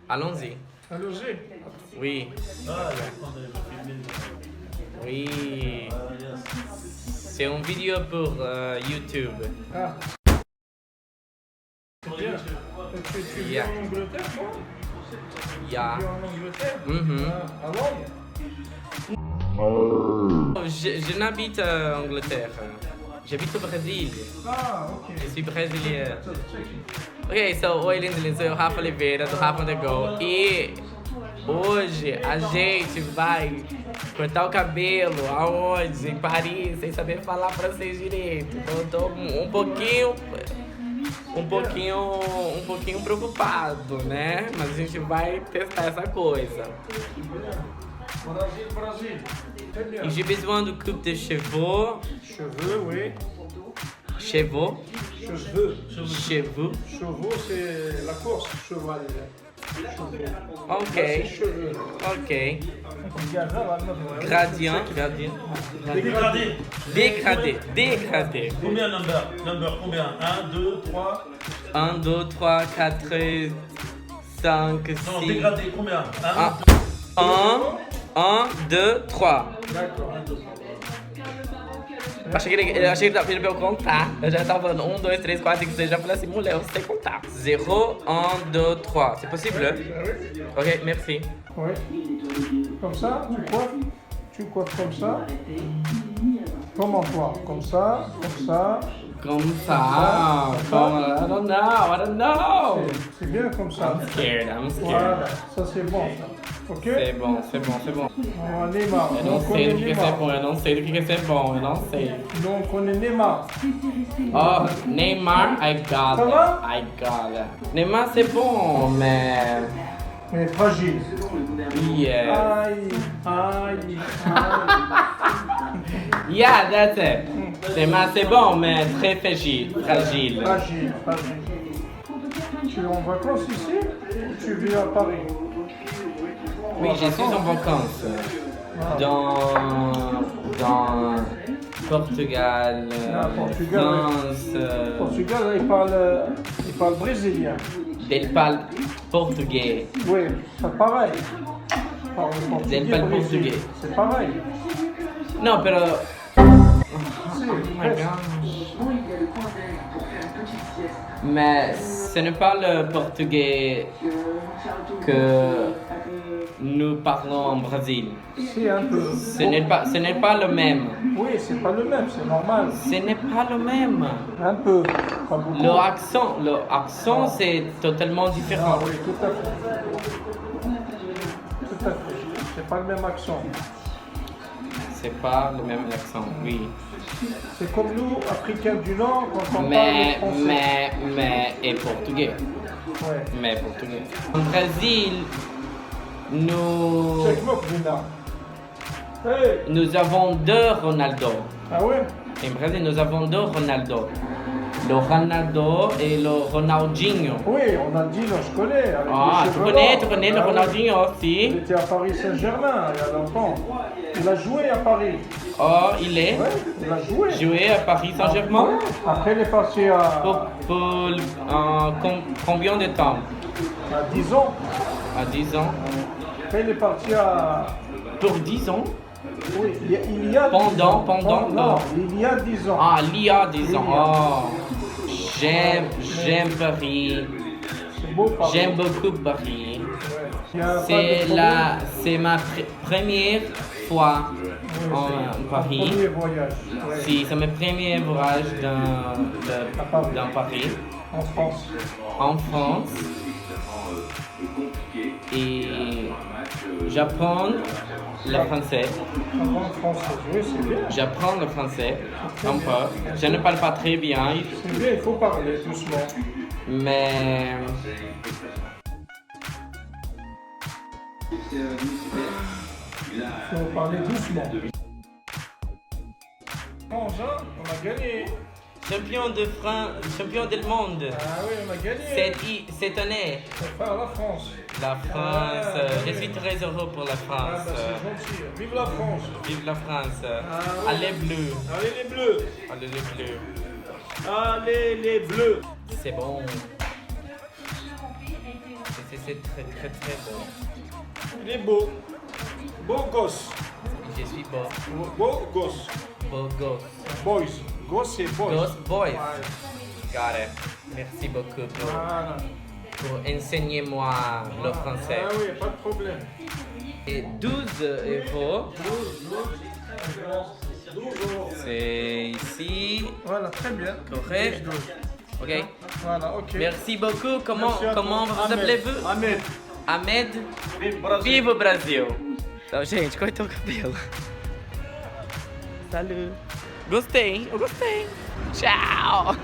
Allons-y. Allons-y. Oui. Ah, il est en train de filmer. Oui. Ah, yes. C'est une vidéo pour YouTube. Ah, bien. Tu vis Yeah. en Angleterre, toi? Yeah. Tu vis en Angleterre? Mhm. À Londres? Je n'habite en Angleterre. J'habite au Brésil. Ah, ok. Je suis brésilien. Ok, oi lindo, sou eu, Rafa Oliveira, do Rafa on the Go. E hoje a gente vai cortar o cabelo aonde? Em Paris, sem saber falar francês direito. Então eu tô um pouquinho preocupado, né? Mas a gente vai testar essa coisa. Brasil, Brasil. Très bien. E j'ai besoin de coupe de cheveux. Cheveux, oui. Cheveux. Cheveux. Cheveux. Chevaux, c'est la course, cheval. Cheveux. Ok. Là, c'est cheveux. Ok. Gradient. Dégradé. Dégradé. Combien number? Number, combien? 1, 2, 3. 1, 2, 3, 4, 5, 6. Non, dégradé, combien? 1, 2, 3. D'accord. Achei que ele tava pedindo pra eu contar. Eu já tava falando 1, 2, 3, 4, 5, 6. Já falei assim, mulher, eu sei contar. 0, 1, 2, 3. C'est possible? Ok, merci. Oui. Comme ça, tu coiffes. Tu coiffes comme ça. Comment toi? Comme ça, comme ça. Comme ça. Comme... I don't know. C'est bien comme ça. I'm scared. Voilà, ça c'est bon. Ok? C'est bon. On est Neymar. Eu não sei do que é bom, eu não sei do que é ser bom, eu não sei. Donc on est Neymar. Oh, Neymar, I got Ça it. va? I got it. Neymar, c'est bon, mais... Mais fragile. Yeah. Aïe, aïe, aïe. Yeah, that's it. Neymar, c'est bon, mais très fragile. Fragile. Tu es en vacances ici ou tu vis à Paris? Oui, je suis en vacances. Dans Portugal, Portugal, France. Portugal, il parle brésilien. Ele parle portugais. Oui, c'est pareil. Parle portugais, Ele parle brésilien. portugais. C'est pareil. Non, pero... Si, Oh my presque. God. Mais ce n'est pas le portugais que nous parlons en Brésil. Si, un peu. Ce n'est pas le même. Oui, c'est pas le même, c'est normal. Ce n'est pas le même. Un peu. Pas beaucoup. L'accent, c'est totalement Ah différent. oui, tout à fait. Tout à fait. C'est pas le même accent. C'est pas le même accent, oui. C'est comme nous, Africains du Nord, quand on Mais, parle français. et portugais. Ouais. Mais portugais. En Brésil, nous Check-moi, Bruna. Hey! Nous avons deux Ronaldo. Ah ouais? En Brésil, nous avons deux Ronaldo. Le Ronaldo et le Ronaldinho. Oui, Ronaldinho, je connais. Avec Ah, les tu cheveux connais longs. le Ah oui. Ronaldinho Il aussi. était à Paris Saint-Germain il y a longtemps. Il a joué à Paris. Oh, il est Ouais, il a joué. joué à Paris Saint-Germain. Après, il est parti à Combien de temps? 10 ans. À 10 ans. Après, il est parti à... Pour 10 ans? Oui, il y a 10 ans. Pendant, Non, il y a 10 ans. Ah, il y a 10 ans. Oh, j'aime Paris. C'est beau, Paris. J'aime beaucoup Paris. Ouais. Il y a pas de problème. C'est ma première fois Oui, en c'est Paris. mon premier voyage. Ouais. Si, c'est mon premier voyage dans Paris, En France. en France. Et j'apprends le français. En français. Oui, c'est bien. J'apprends le français un peu. Je ne parle pas très bien, C'est bien, il faut parler doucement. mais Il faut parler doucement. France, hein, on a gagné. champion du monde Ah oui, on a gagné. cette année. On part la France. La France, je suis très heureux pour la Ah France. bah c'est gentil. Vive la France. Vive la France. oui. Allez bleus. Allez les bleus. Allez les bleus. Allez les bleus. C'est bon. C'est c'est très très très beau. Il est beau. Beau gosse. Je suis beau. Beau gosse. Beau gosse. Boys. Gosse, c'est boys. Gosse boys. Ouais. Got it. Merci beaucoup Voilà. pour enseigner-moi le français. Ah oui, pas de problème. Et 12 euros, 12 euros. c'est ici. Voilà, très bien. Correct. 12. Ok. Voilà, ok. Merci beaucoup. Comment, Merci à comment toi. vous Ahmed. appelez-vous? Ahmed. Ahmed. Vive Brasil. Viva o Brasil! Então, gente, cortou o cabelo. Salut! Gostei, hein? Eu gostei. Tchau!